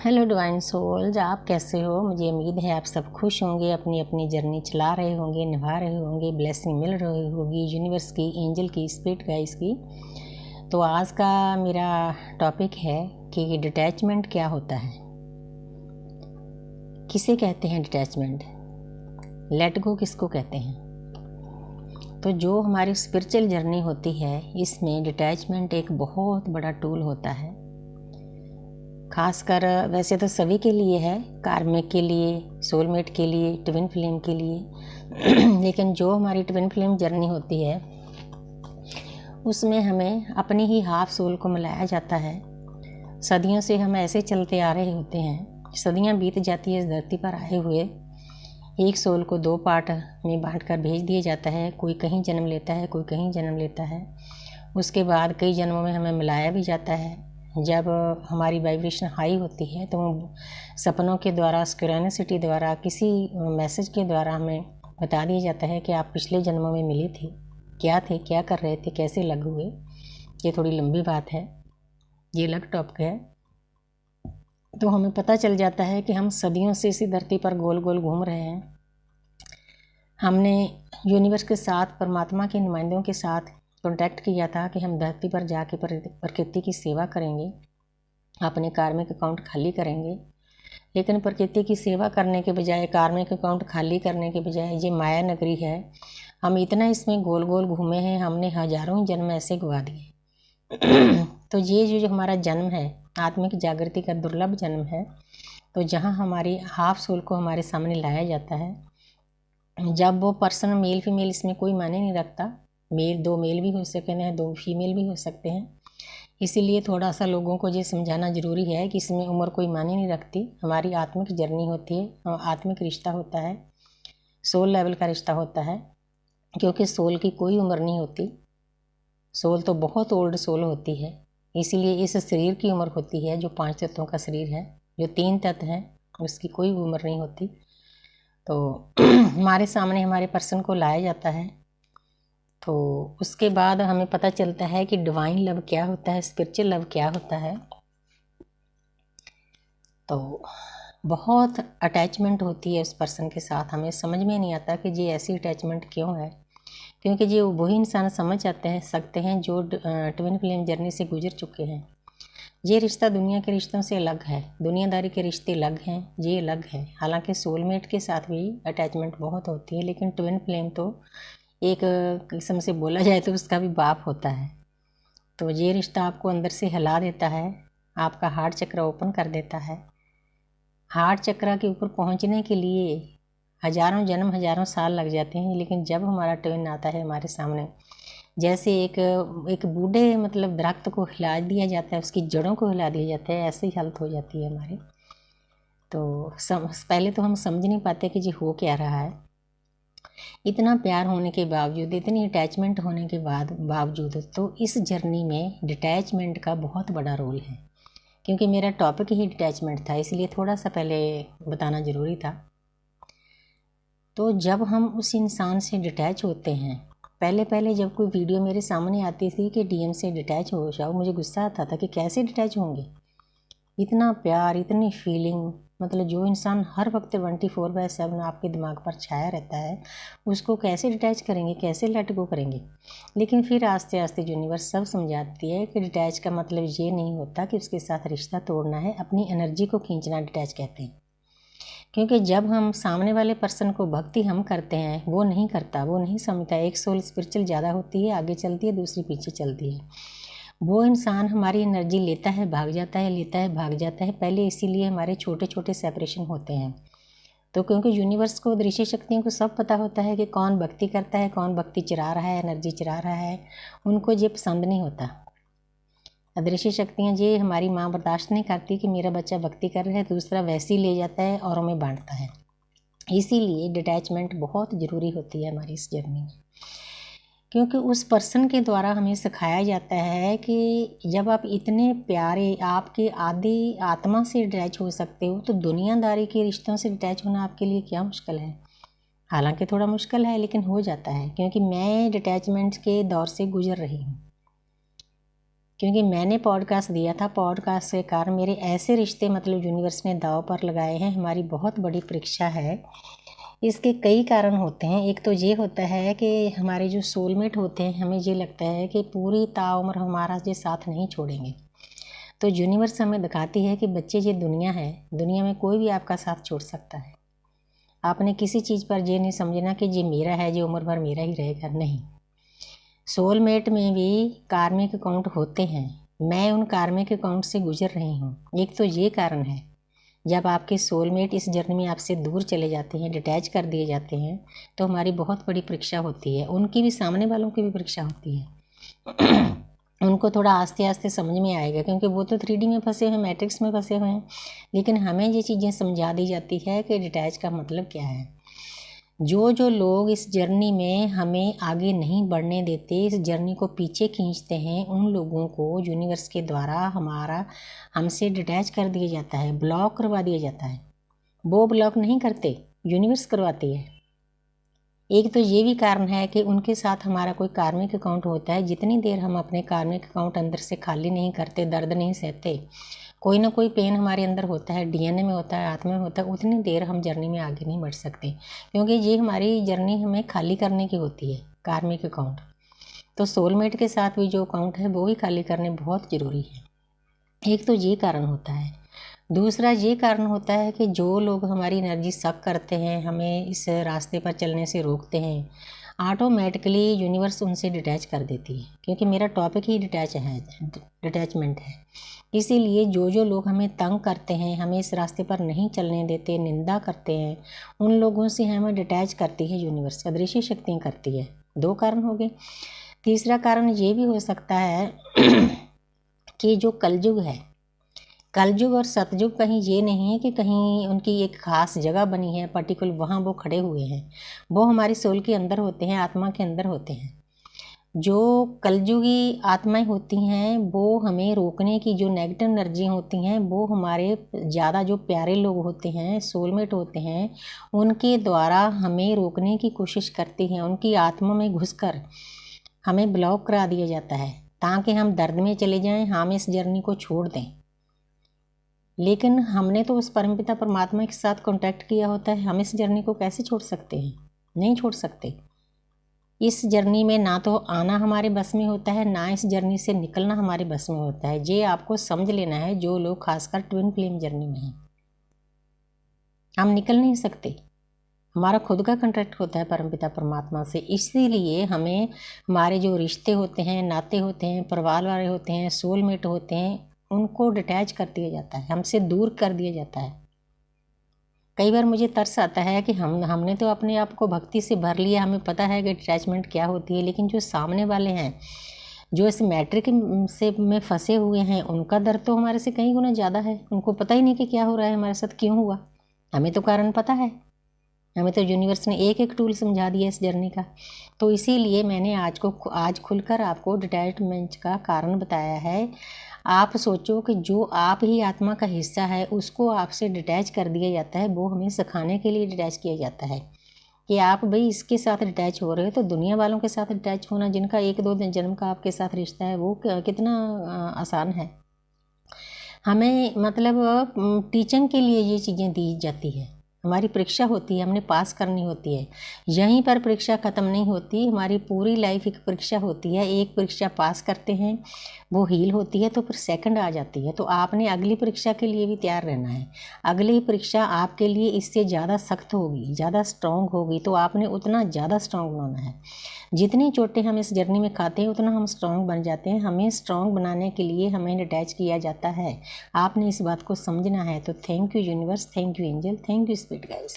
Hello divine souls, आप कैसे हो? मुझे उम्मीद है आप सब खुश होंगे, अपनी अपनी जर्नी चला रहे होंगे, निभा रहे होंगे, ब्लेसिंग मिल रही होगी यूनिवर्स की, एंजल की, स्पिरिट गाइड्स की। तो आज का मेरा टॉपिक है कि डिटैचमेंट क्या होता है, किसे कहते हैं डिटैचमेंट, लेट गो किसको कहते हैं। तो जो हमारी स्पिरिचुअल जर्नी होती है, इसमें डिटैचमेंट एक बहुत बड़ा टूल होता है। खासकर वैसे तो सभी के लिए है, कार्मिक के लिए, सोलमेट के लिए, ट्विन फ्लेम के लिए लेकिन जो हमारी ट्विन फ्लेम जर्नी होती है उसमें हमें अपनी ही हाफ सोल को मिलाया जाता है। सदियों से हम ऐसे चलते आ रहे होते हैं, सदियां बीत जाती है इस धरती पर आए हुए। एक सोल को दो पार्ट में बांटकर भेज दिया जाता है, कोई कहीं जन्म लेता है, कोई कहीं जन्म लेता है। उसके बाद कई जन्मों में हमें मिलाया भी जाता है। जब हमारी वाइब्रेशन हाई होती है तो सपनों के द्वारा, स्क्यूरेनिसिटी द्वारा, किसी मैसेज के द्वारा हमें बता दिया जाता है कि आप पिछले जन्मों में मिले थे, क्या कर रहे थे, कैसे लग हुए। ये थोड़ी लंबी बात है, ये अलग टॉपिक है। तो हमें पता चल जाता है कि हम सदियों से इसी धरती पर गोल गोल घूम रहे हैं। हमने यूनिवर्स के साथ, परमात्मा के नुमाइंदों के साथ कॉन्टैक्ट किया था कि हम धरती पर जाके प्रकृति की सेवा करेंगे, अपने कार्मिक अकाउंट खाली करेंगे। लेकिन प्रकृति की सेवा करने के बजाय, कार्मिक अकाउंट खाली करने के बजाय, ये माया नगरी है, हम इतना इसमें गोल गोल घूमे हैं, हमने हजारों जन्म ऐसे गवा दिए तो ये जो हमारा जन्म है, आत्मिक जागृति का दुर्लभ जन्म है। तो जहाँ हमारी हाफ सोल को हमारे सामने लाया जाता है, जब वो पर्सन मेल फीमेल इसमें कोई मायने नहीं रखता, दो मेल भी हो सकते हैं, दो फीमेल भी हो सकते हैं। इसीलिए थोड़ा सा लोगों को ये समझाना ज़रूरी है कि इसमें उम्र कोई मायने नहीं रखती। हमारी आत्मिक जर्नी होती है, आत्मिक रिश्ता होता है, सोल लेवल का रिश्ता होता है। क्योंकि सोल की कोई उम्र नहीं होती, सोल तो बहुत ओल्ड सोल होती है। इसीलिए इस शरीर की उम्र होती है, जो 5 तत्वों का शरीर है, जो 3 तत्व हैं, उसकी कोई उम्र नहीं होती। तो हमारे सामने हमारे पर्सन को लाया जाता है। तो उसके बाद हमें पता चलता है कि डिवाइन लव क्या होता है, स्पिरिचुअल लव क्या होता है। तो बहुत अटैचमेंट होती है उस पर्सन के साथ, हमें समझ में नहीं आता कि ये ऐसी अटैचमेंट क्यों है। क्योंकि ये वही इंसान समझ सकते हैं जो ट्विन फ्लेम जर्नी से गुजर चुके हैं। ये रिश्ता दुनिया के रिश्तों से अलग है, दुनियादारी के रिश्ते अलग हैं, ये अलग है। हालांकि सोलमेट के साथ भी अटैचमेंट बहुत होती है, लेकिन ट्विन फ्लेम तो एक किस्म से बोला जाए तो उसका भी बाप होता है। तो ये रिश्ता आपको अंदर से हिला देता है, आपका हार्ट चक्र ओपन कर देता है। हार्ट चक्र के ऊपर पहुंचने के लिए हजारों जन्म, हजारों साल लग जाते हैं। लेकिन जब हमारा ट्विन आता है हमारे सामने, जैसे एक बूढ़े दरख्त को हिला दिया जाता है, उसकी जड़ों को हिला दिया जाता है, ऐसे ही हालत हो जाती है हमारी। तो पहले तो हम समझ नहीं पाते कि जी हो क्या रहा है। इतना प्यार होने के बावजूद, इतनी अटैचमेंट होने के बावजूद, तो इस जर्नी में डिटैचमेंट का बहुत बड़ा रोल है। क्योंकि मेरा टॉपिक ही डिटैचमेंट था, इसलिए थोड़ा सा पहले बताना ज़रूरी था। तो जब हम उस इंसान से डिटैच होते हैं, पहले जब कोई वीडियो मेरे सामने आती थी कि डीएम से डिटैच हो जाओ, मुझे गुस्सा आता था कि कैसे डिटैच होंगे। इतना प्यार, इतनी फीलिंग, जो इंसान हर वक्त 24/7 आपके दिमाग पर छाया रहता है, उसको कैसे डिटैच करेंगे, कैसे लेट गो करेंगे। लेकिन फिर आस्ते आस्ते यूनिवर्स सब समझाती है कि डिटैच का मतलब ये नहीं होता कि उसके साथ रिश्ता तोड़ना है, अपनी एनर्जी को खींचना डिटैच कहते हैं। क्योंकि जब हम सामने वाले पर्सन को भक्ति हम करते हैं, वो नहीं करता, वो नहीं समझता। एक सोल स्पिरिचुअल ज़्यादा होती है, आगे चलती है, दूसरी पीछे चलती है। वो इंसान हमारी एनर्जी लेता है, भाग जाता है, लेता है, भाग जाता है। पहले इसीलिए हमारे छोटे छोटे सेपरेशन होते हैं। तो क्योंकि यूनिवर्स को, दृश्य शक्तियों को सब पता होता है कि कौन भक्ति करता है, कौन भक्ति चुरा रहा है, एनर्जी चुरा रहा है, उनको ये पसंद नहीं होता। अदृश्य शक्तियाँ, ये हमारी माँ बर्दाश्त नहीं करती कि मेरा बच्चा भक्ति कर रहा है, दूसरा वैसे ही ले जाता है और हमें बांटता है। इसीलिए डिटैचमेंट बहुत ज़रूरी होती है हमारी इस जर्नी में। क्योंकि उस पर्सन के द्वारा हमें सिखाया जाता है कि जब आप इतने प्यारे, आपके आदि आत्मा से डिटैच हो सकते हो, तो दुनियादारी के रिश्तों से डिटैच होना आपके लिए क्या मुश्किल है। हालांकि थोड़ा मुश्किल है, लेकिन हो जाता है। क्योंकि मैं डिटैचमेंट के दौर से गुजर रही हूँ। क्योंकि मैंने पॉडकास्ट दिया था, पॉडकास्ट के कारण मेरे ऐसे रिश्ते मतलब यूनिवर्स ने दांव पर लगाए हैं। हमारी बहुत बड़ी परीक्षा है। इसके कई कारण होते हैं। एक तो ये होता है कि हमारे जो सोलमेट होते हैं, हमें ये लगता है कि पूरी ताउम्र हमारा ये साथ नहीं छोड़ेंगे। तो यूनिवर्स हमें दिखाती है कि बच्चे ये दुनिया है, दुनिया में कोई भी आपका साथ छोड़ सकता है। आपने किसी चीज़ पर ये नहीं समझना कि ये मेरा है, ये उम्र भर मेरा ही रहेगा, नहीं। सोलमेट में भी कार्मिक अकाउंट होते हैं। मैं उन कार्मिक अकाउंट से गुजर रही हूँ। एक तो ये कारण है, जब आपके सोलमेट इस जर्नी में आपसे दूर चले जाते हैं, डिटैच कर दिए जाते हैं, तो हमारी बहुत बड़ी परीक्षा होती है। उनकी भी, सामने वालों की भी परीक्षा होती है। उनको थोड़ा आस्ते आस्ते समझ में आएगा, क्योंकि वो तो 3D में फंसे हुए हैं, मैट्रिक्स में फंसे हुए हैं। लेकिन हमें ये चीज़ें समझा दी जाती है कि डिटैच का मतलब क्या है। जो लोग इस जर्नी में हमें आगे नहीं बढ़ने देते, इस जर्नी को पीछे खींचते हैं, उन लोगों को यूनिवर्स के द्वारा हमसे डिटैच कर दिया जाता है, ब्लॉक करवा दिया जाता है। वो ब्लॉक नहीं करते, यूनिवर्स करवाती है। एक तो ये भी कारण है कि उनके साथ हमारा कोई कार्मिक अकाउंट होता है। जितनी देर हम अपने कार्मिक अकाउंट अंदर से खाली नहीं करते, दर्द नहीं सहते, कोई ना कोई पेन हमारे अंदर होता है, DNA में होता है, आत्मा में होता है, उतनी देर हम जर्नी में आगे नहीं बढ़ सकते। क्योंकि ये हमारी जर्नी हमें खाली करने की होती है, कार्मिक अकाउंट। तो सोलमेट के साथ भी जो अकाउंट है वो भी खाली करने बहुत ज़रूरी है। एक तो ये कारण होता है। दूसरा ये कारण होता है कि जो लोग हमारी एनर्जी सक करते हैं, हमें इस रास्ते पर चलने से रोकते हैं, ऑटोमेटिकली यूनिवर्स उनसे डिटैच कर देती है। क्योंकि मेरा टॉपिक ही डिटैचमेंट है। इसीलिए जो लोग हमें तंग करते हैं, हमें इस रास्ते पर नहीं चलने देते, निंदा करते हैं, उन लोगों से हमें डिटैच करती है यूनिवर्स, अदृश्य शक्तियाँ करती है। 2 कारण हो गए। तीसरा कारण ये भी हो सकता है कि जो कलयुग है, कलयुग और सतयुग कहीं ये नहीं है कि कहीं उनकी एक खास जगह बनी है, पर्टिकुलर वहाँ वो खड़े हुए हैं। वो हमारी सोल के अंदर होते हैं, आत्मा के अंदर होते हैं। जो कलयुगी आत्माएं होती हैं, वो हमें रोकने की, जो नेगेटिव एनर्जी होती हैं, वो हमारे ज़्यादा जो प्यारे लोग होते हैं, सोलमेट होते हैं, उनके द्वारा हमें रोकने की कोशिश करती हैं। उनकी आत्मा में घुसकर हमें ब्लॉक करा दिया जाता है, ताकि हम दर्द में चले जाएं, हम इस जर्नी को छोड़ दें। लेकिन हमने तो उस परमपिता परमात्मा के साथ कांटेक्ट किया होता है। हम इस जर्नी को कैसे छोड़ सकते हैं? नहीं छोड़ सकते। इस जर्नी में ना तो आना हमारे बस में होता है, ना इस जर्नी से निकलना हमारे बस में होता है। ये आपको समझ लेना है, जो लोग खासकर ट्विन फ्लेम जर्नी में हैं। हम निकल नहीं सकते, हमारा खुद का कॉन्ट्रैक्ट होता है परमपिता परमात्मा से। इसीलिए हमें हमारे जो रिश्ते होते हैं, नाते होते हैं, परिवार वाले होते हैं, सोलमेट होते हैं, उनको डिटैच कर दिया जाता है, हमसे दूर कर दिया जाता है। कई बार मुझे तरस आता है कि हमने तो अपने आप को भक्ति से भर लिया, हमें पता है कि डिटैचमेंट क्या होती है, लेकिन जो सामने वाले हैं, जो इस मैट्रिक से में फंसे हुए हैं, उनका दर्द तो हमारे से कई गुना ज़्यादा है। उनको पता ही नहीं कि क्या हो रहा है हमारे साथ, क्यों हुआ। हमें तो कारण पता है, हमें तो यूनिवर्स ने एक एक टूल समझा दिया इस जर्नी का। तो इसीलिए मैंने आज खुलकर आपको डिटैचमेंट का कारण बताया है। आप सोचो कि जो आप ही आत्मा का हिस्सा है, उसको आपसे डिटैच कर दिया जाता है। वो हमें सिखाने के लिए डिटैच किया जाता है कि आप भाई इसके साथ डिटैच हो रहे हो, तो दुनिया वालों के साथ डिटैच होना, जिनका 1-2 जन्म का आपके साथ रिश्ता है, वो कितना आसान है। हमें मतलब टीचिंग के लिए ये चीज़ें दी जाती है। हमारी परीक्षा होती है, हमने पास करनी होती है। यहीं पर परीक्षा ख़त्म नहीं होती, हमारी पूरी लाइफ एक परीक्षा होती है। एक परीक्षा पास करते हैं, वो हील होती है, तो फिर सेकंड आ जाती है। तो आपने अगली परीक्षा के लिए भी तैयार रहना है। अगली परीक्षा आपके लिए इससे ज़्यादा सख्त होगी, ज़्यादा स्ट्रॉन्ग होगी, तो आपने उतना ज़्यादा स्ट्रॉन्ग बनाना है। जितनी चोटें हम इस जर्नी में खाते हैं, उतना हम स्ट्रॉन्ग बन जाते हैं। हमें स्ट्रॉन्ग बनाने के लिए हमें अटैच किया जाता है। आपने इस बात को समझना है। तो thank you universe, thank you angel, thank you spirit guys.